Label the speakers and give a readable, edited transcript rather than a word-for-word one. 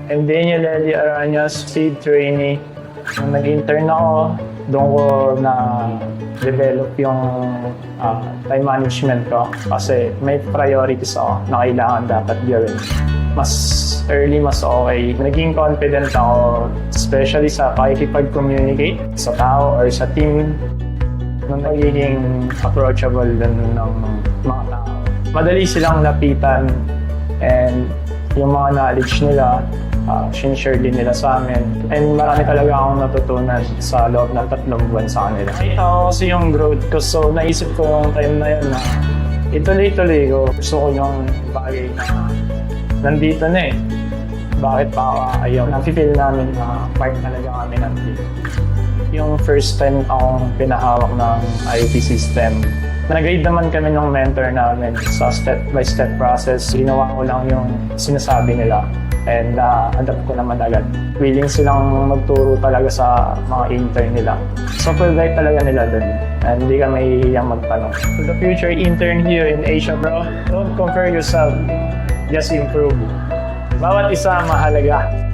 Speaker 1: I'm Daniel Eli Arañas, seed trainee. Nung nag-intern ako, doon ko na-develop yung time management ko kasi may priorities ako na kailangan dapat gawin. Mas early, mas okay. Naging confident ako, especially sa pakikipag-communicate sa tao or sa team. Nung nagiging approachable din ng mga tao. Madali silang lapitan and yung mga knowledge nila, sinishare din nila sa amin. And marami talaga akong natutunan sa loob ng 3 buwan sa kanila. Nakita ko kasi yung growth ko, so naisip ko yung time na yun na ituloy-tuloy ko. Gusto ko yung bagay na nandito na eh. Bakit pa ako ayaw? Nafe-feel namin na part talaga kami ng team. Yung first time akong pinahawak ng IoT system, nag-guide naman kami ng mentor namin sa step-by-step process. Ginawa ko lang yung sinasabi nila and adapt ko naman agad. Willing silang magturo talaga sa mga intern nila. So, provide talaga nila dun. And hindi ka mahihiyang magtanong. For the future intern here in Asia, bro, don't compare yourself. Just improve. Bawat isa mahalaga.